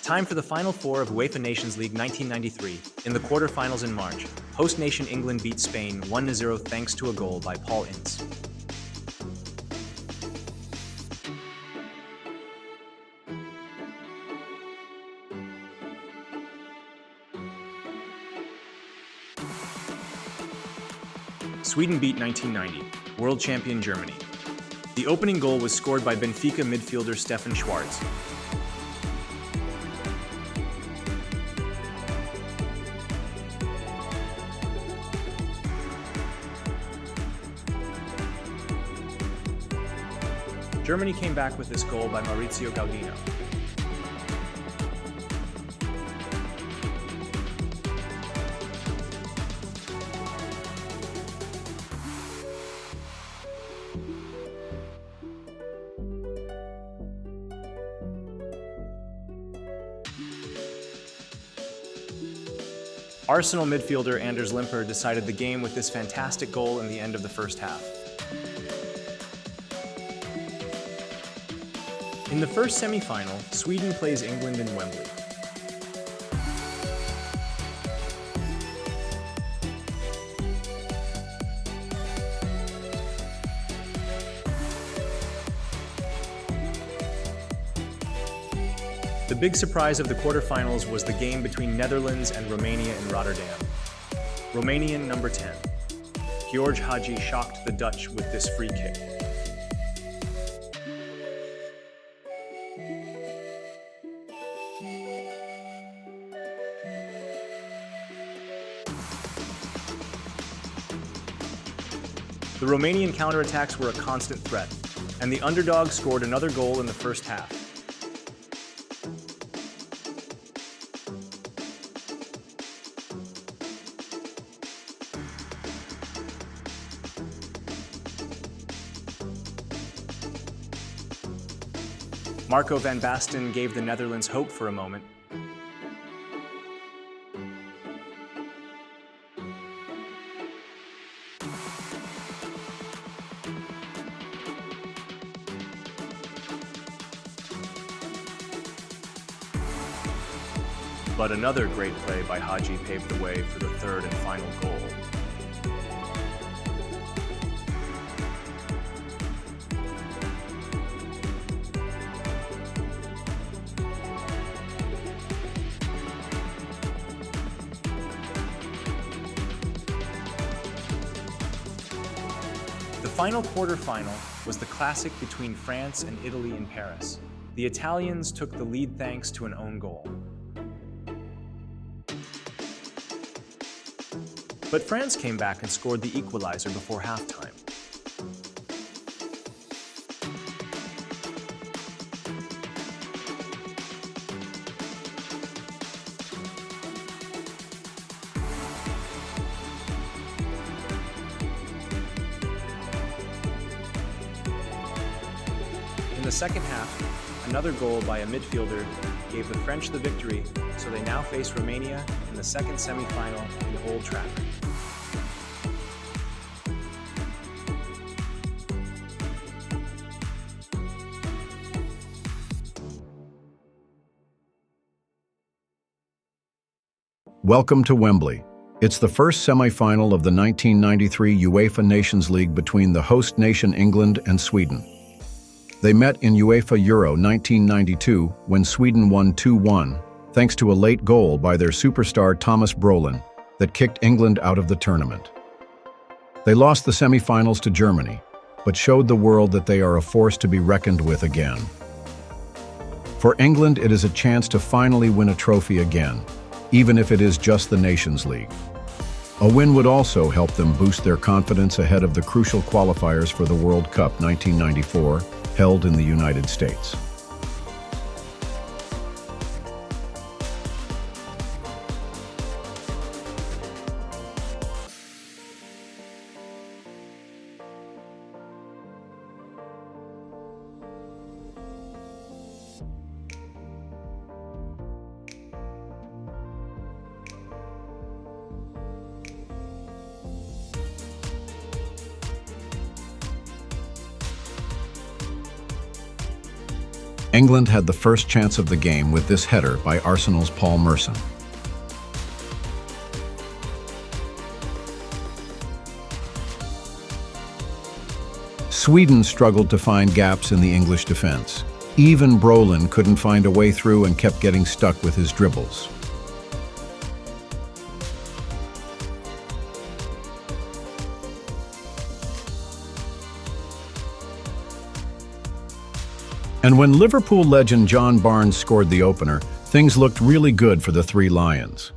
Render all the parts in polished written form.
Time for the Final Four of UEFA Nations League 1993. In the quarterfinals in March, host nation England beat Spain 1-0 thanks to a goal by Paul Ince. Sweden beat 1990, world champion Germany. The opening goal was scored by Benfica midfielder Stefan Schwarz. Germany came back with this goal by Maurizio Gaudino. Arsenal midfielder Anders Limper decided the game with this fantastic goal in the end of the first half. In the first semi-final, Sweden plays England in Wembley. The big surprise of the quarterfinals was the game between Netherlands and Romania in Rotterdam. Romanian number 10, George Hagi, shocked the Dutch with this free kick. The Romanian counterattacks were a constant threat, and the underdog scored another goal in the first half. Marco van Basten gave the Netherlands hope for a moment. But another great play by Hagi paved the way for the third and final goal. The final quarterfinal was the classic between France and Italy in Paris. The Italians took the lead thanks to an own goal. But France came back and scored the equalizer before halftime. In the second half, another goal by a midfielder gave the French the victory, so they now face Romania in the second semi-final in Old Trafford. Welcome to Wembley. It's the first semi-final of the 1993 UEFA Nations League between the host nation England and Sweden. They met in UEFA Euro 1992 when Sweden won 2-1, thanks to a late goal by their superstar Thomas Brolin that kicked England out of the tournament. They lost the semi-finals to Germany, but showed the world that they are a force to be reckoned with again. For England, it is a chance to finally win a trophy again, even if it is just the Nations League. A win would also help them boost their confidence ahead of the crucial qualifiers for the World Cup 1994, held in the United States. England had the first chance of the game with this header by Arsenal's Paul Merson. Sweden struggled to find gaps in the English defense. Even Brolin couldn't find a way through and kept getting stuck with his dribbles. And when Liverpool legend John Barnes scored the opener, things looked really good for the Three Lions.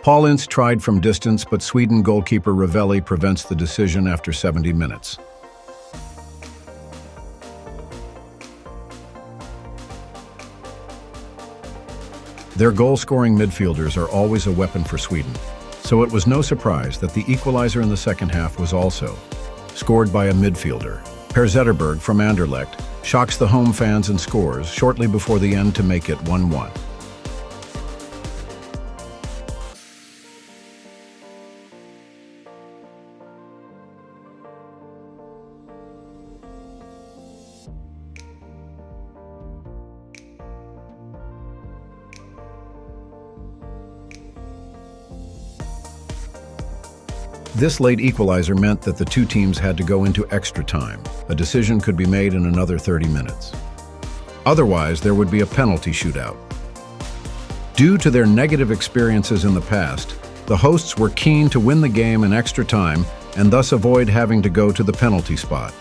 Paul Ince tried from distance, but Sweden goalkeeper Ravelli prevents the decision after 70 minutes. Their goal-scoring midfielders are always a weapon for Sweden, so it was no surprise that the equalizer in the second half was also scored by a midfielder. Per Zetterberg from Anderlecht shocks the home fans and scores shortly before the end to make it 1-1. This late equalizer meant that the two teams had to go into extra time. A decision could be made in another 30 minutes. Otherwise, there would be a penalty shootout. Due to their negative experiences in the past, the hosts were keen to win the game in extra time and thus avoid having to go to the penalty spot.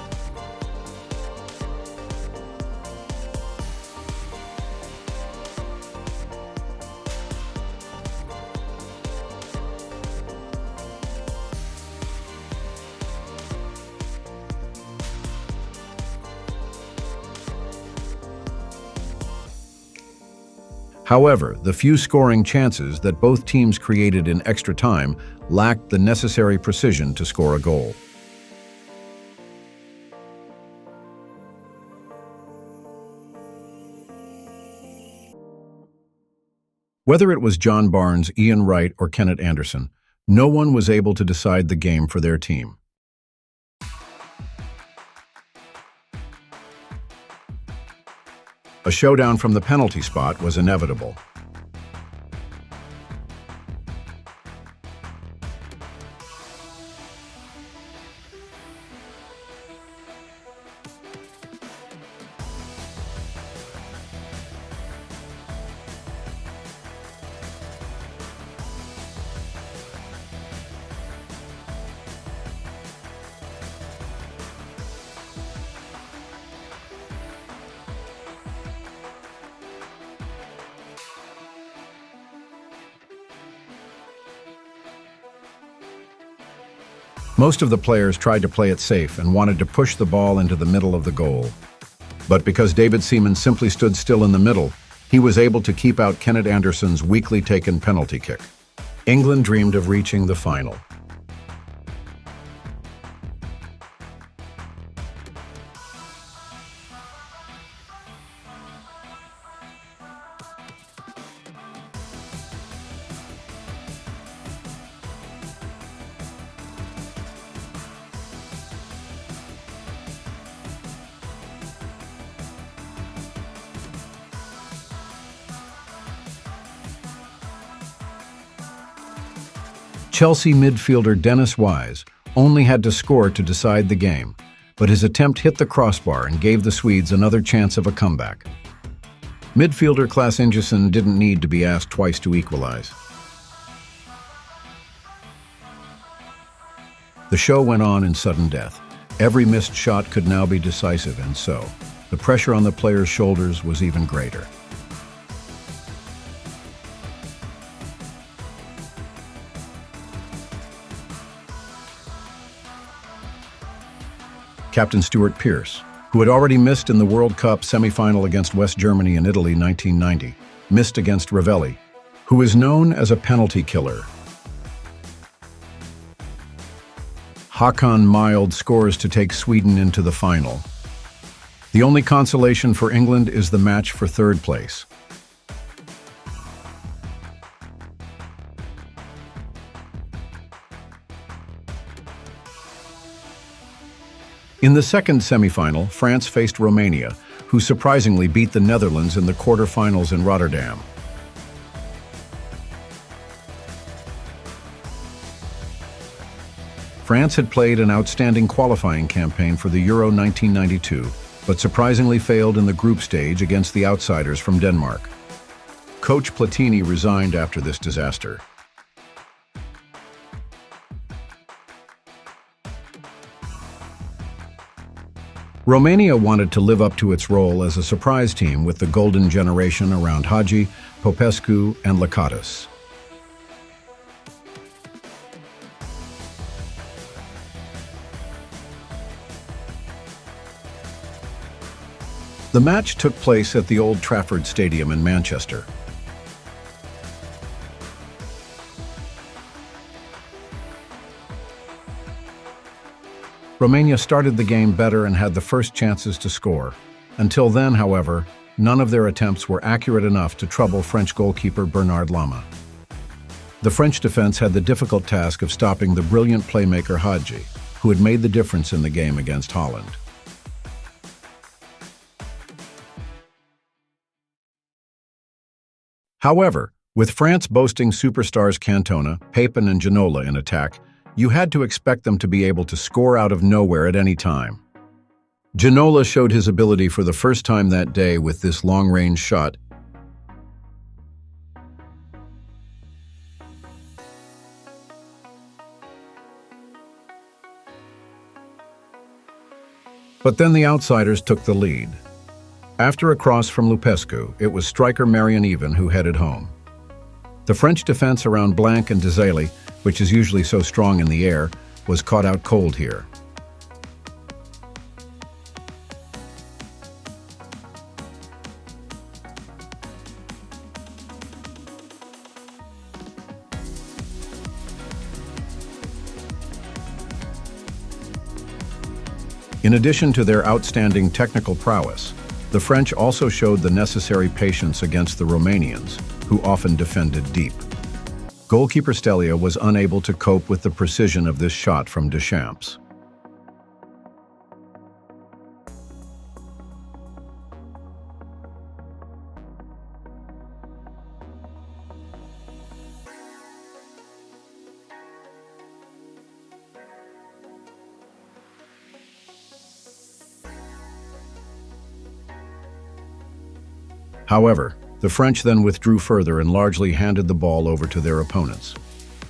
However, the few scoring chances that both teams created in extra time lacked the necessary precision to score a goal. Whether it was John Barnes, Ian Wright, or Kenneth Anderson, no one was able to decide the game for their team. A showdown from the penalty spot was inevitable. Most of the players tried to play it safe and wanted to push the ball into the middle of the goal. But because David Seaman simply stood still in the middle, he was able to keep out Kenneth Anderson's weakly taken penalty kick. England dreamed of reaching the final. Chelsea midfielder Dennis Wise only had to score to decide the game, but his attempt hit the crossbar and gave the Swedes another chance of a comeback. Midfielder Klas Ingesson didn't need to be asked twice to equalize. The show went on in sudden death. Every missed shot could now be decisive, and so the pressure on the players' shoulders was even greater. Captain Stuart Pearce, who had already missed in the World Cup semi-final against West Germany and Italy 1990, missed against Ravelli, who is known as a penalty killer. Hakan Mild scores to take Sweden into the final. The only consolation for England is the match for third place. In the second semifinal, France faced Romania, who surprisingly beat the Netherlands in the quarterfinals in Rotterdam. France had played an outstanding qualifying campaign for the Euro 1992, but surprisingly failed in the group stage against the outsiders from Denmark. Coach Platini resigned after this disaster. Romania wanted to live up to its role as a surprise team with the golden generation around Hagi, Popescu, and Lakatos. The match took place at the Old Trafford Stadium in Manchester. Romania started the game better and had the first chances to score. Until then, however, none of their attempts were accurate enough to trouble French goalkeeper Bernard Lama. The French defense had the difficult task of stopping the brilliant playmaker Hagi, who had made the difference in the game against Holland. However, with France boasting superstars Cantona, Pépin, and Ginola in attack, you had to expect them to be able to score out of nowhere at any time. Ginola showed his ability for the first time that day with this long-range shot. But then the outsiders took the lead. After a cross from Lupescu, it was striker Marian Even who headed home. The French defense around Blanc and Desailly, which is usually so strong in the air, was caught out cold here. In addition to their outstanding technical prowess, the French also showed the necessary patience against the Romanians, who often defended deep. Goalkeeper Stelia was unable to cope with the precision of this shot from Deschamps. However, the French then withdrew further and largely handed the ball over to their opponents.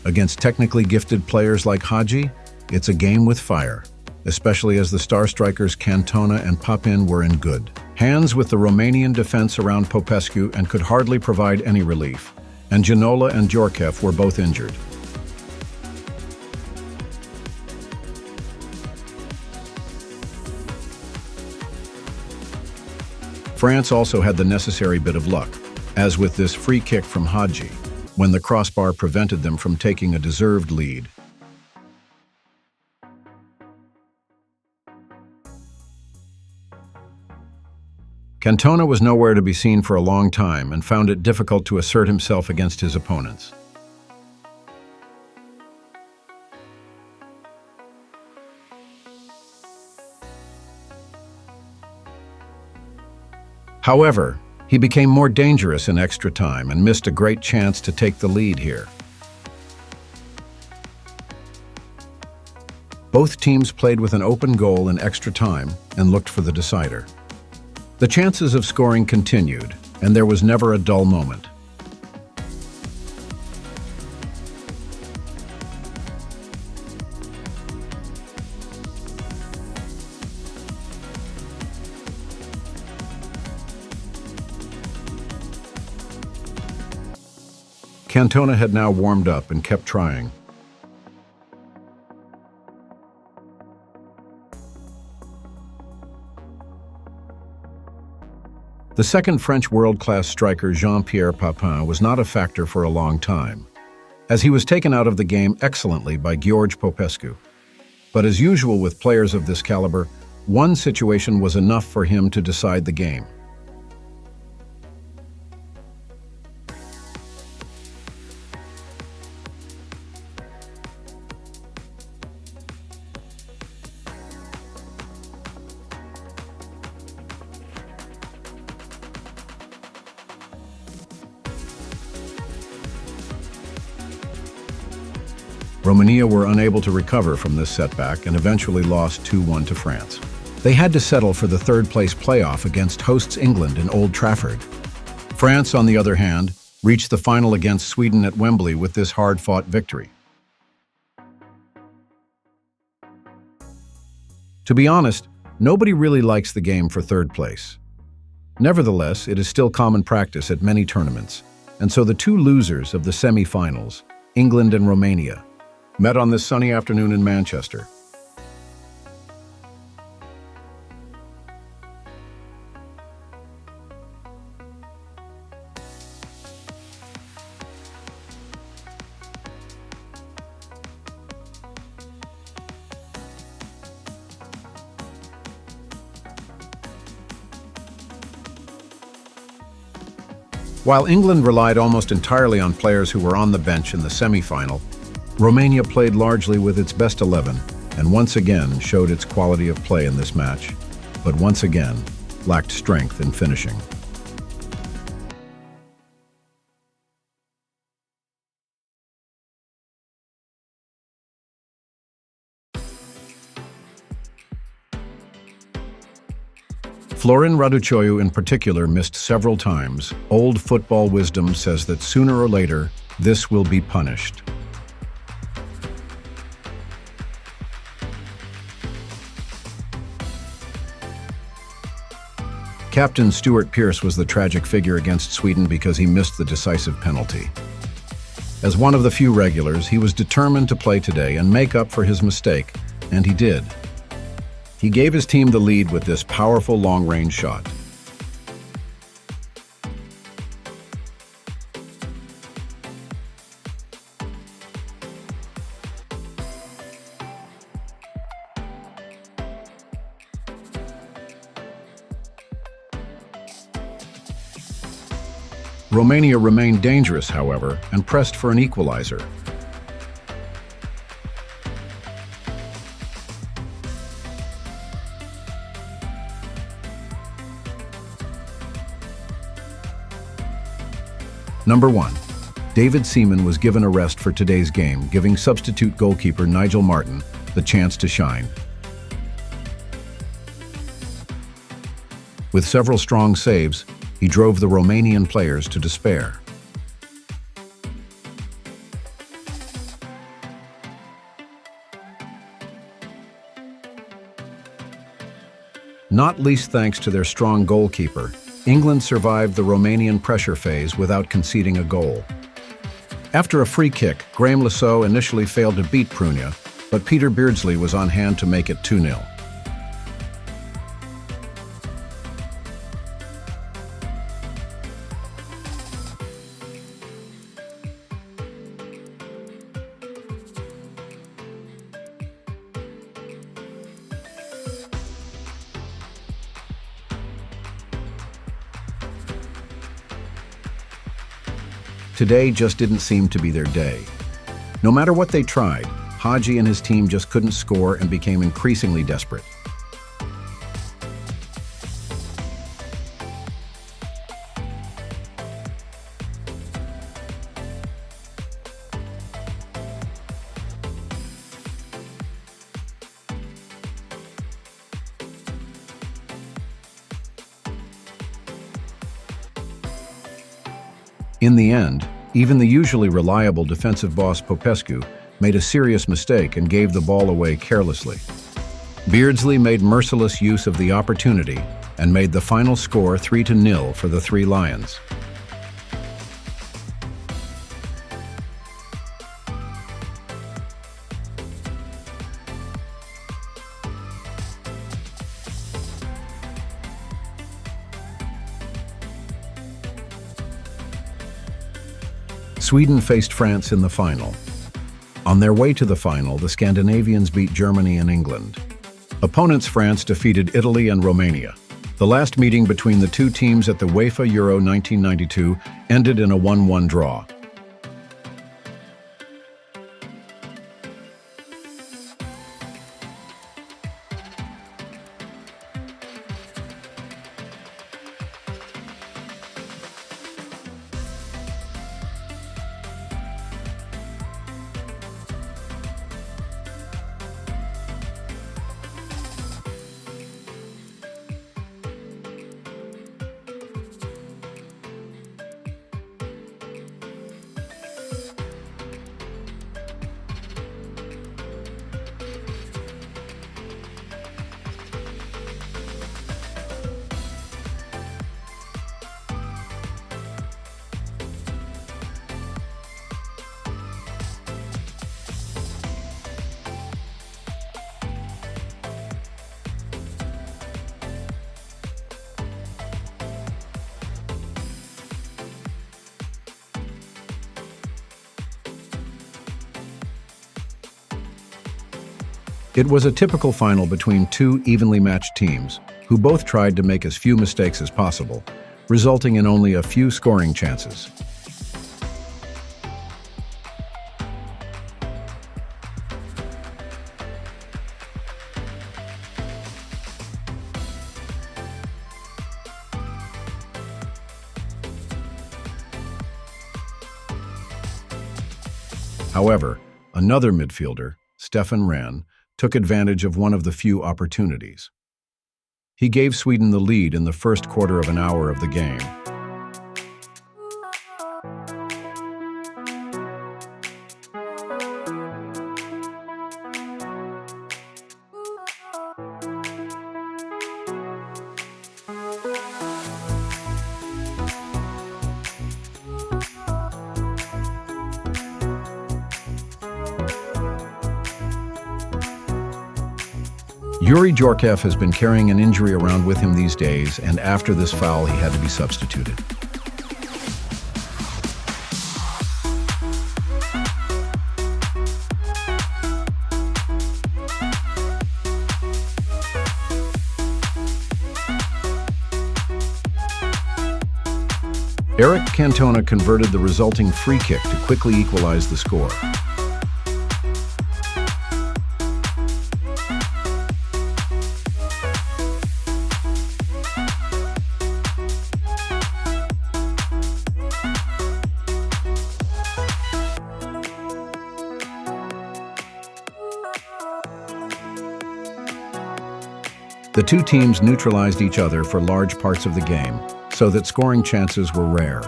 Against technically gifted players like Hagi, it's a game with fire, especially as the star strikers Cantona and Pépin were in good hands with the Romanian defense around Popescu and could hardly provide any relief, and Ginola and Djorkaeff were both injured. France also had the necessary bit of luck, as with this free kick from Hagi, when the crossbar prevented them from taking a deserved lead. Cantona was nowhere to be seen for a long time and found it difficult to assert himself against his opponents. However, he became more dangerous in extra time and missed a great chance to take the lead here. Both teams played with an open goal in extra time and looked for the decider. The chances of scoring continued, and there was never a dull moment. Cantona had now warmed up and kept trying. The second French world-class striker Jean-Pierre Papin was not a factor for a long time, as he was taken out of the game excellently by George Popescu. But as usual with players of this caliber, one situation was enough for him to decide the game. Romania were unable to recover from this setback and eventually lost 2-1 to France. They had to settle for the third-place playoff against hosts England in Old Trafford. France, on the other hand, reached the final against Sweden at Wembley with this hard-fought victory. To be honest, nobody really likes the game for third place. Nevertheless, it is still common practice at many tournaments, and so the two losers of the semi-finals, England and Romania, met on this sunny afternoon in Manchester. While England relied almost entirely on players who were on the bench in the semi-final, Romania played largely with its best 11 and once again showed its quality of play in this match, but once again lacked strength in finishing. Florin Raducioiu in particular missed several times. Old football wisdom says that sooner or later, this will be punished. Captain Stuart Pearce was the tragic figure against Sweden because he missed the decisive penalty. As one of the few regulars, he was determined to play today and make up for his mistake, and he did. He gave his team the lead with this powerful long-range shot. Romania remained dangerous, however, and pressed for an equalizer. Number 1. David Seaman was given a rest for today's game, giving substitute goalkeeper Nigel Martin the chance to shine. With several strong saves, he drove the Romanian players to despair. Not least thanks to their strong goalkeeper, England survived the Romanian pressure phase without conceding a goal. After a free kick, Graham Lasso initially failed to beat Prunia, but Peter Beardsley was on hand to make it 2-0. Today just didn't seem to be their day. No matter what they tried, Hagi and his team just couldn't score and became increasingly desperate. In the end, even the usually reliable defensive boss Popescu made a serious mistake and gave the ball away carelessly. Beardsley made merciless use of the opportunity and made the final score 3-0 for the Three Lions. Sweden faced France in the final. On their way to the final, the Scandinavians beat Germany and England. Opponents France defeated Italy and Romania. The last meeting between the two teams at the UEFA Euro 1992 ended in a 1-1 draw. It was a typical final between two evenly matched teams, who both tried to make as few mistakes as possible, resulting in only a few scoring chances. However, another midfielder, Stefan Rehn, took advantage of one of the few opportunities. He gave Sweden the lead in the first quarter of an hour of the game. Yuri Djorkaeff has been carrying an injury around with him these days, and after this foul, he had to be substituted. Eric Cantona converted the resulting free kick to quickly equalize the score. The two teams neutralized each other for large parts of the game, so that scoring chances were rare.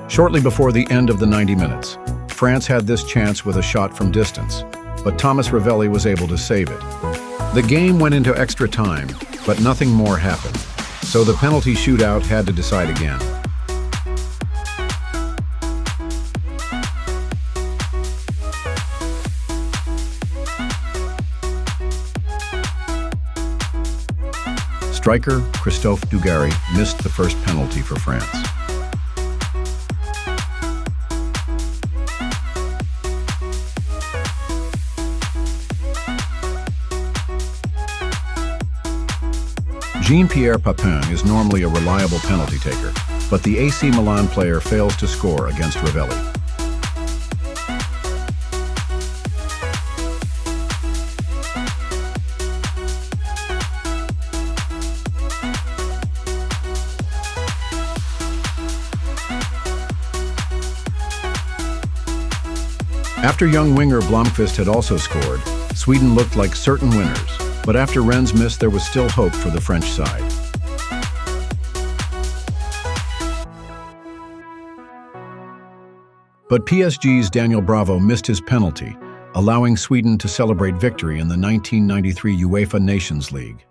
Shortly before the end of the 90 minutes, France had this chance with a shot from distance, but Thomas Ravelli was able to save it. The game went into extra time, but nothing more happened, so the penalty shootout had to decide again. Striker Christophe Dugarry missed the first penalty for France. Jean-Pierre Papin is normally a reliable penalty taker, but the AC Milan player fails to score against Ravelli. After young winger Blomqvist had also scored, Sweden looked like certain winners, but after Rennes' miss there was still hope for the French side. But PSG's Daniel Bravo missed his penalty, allowing Sweden to celebrate victory in the 1993 UEFA Nations League.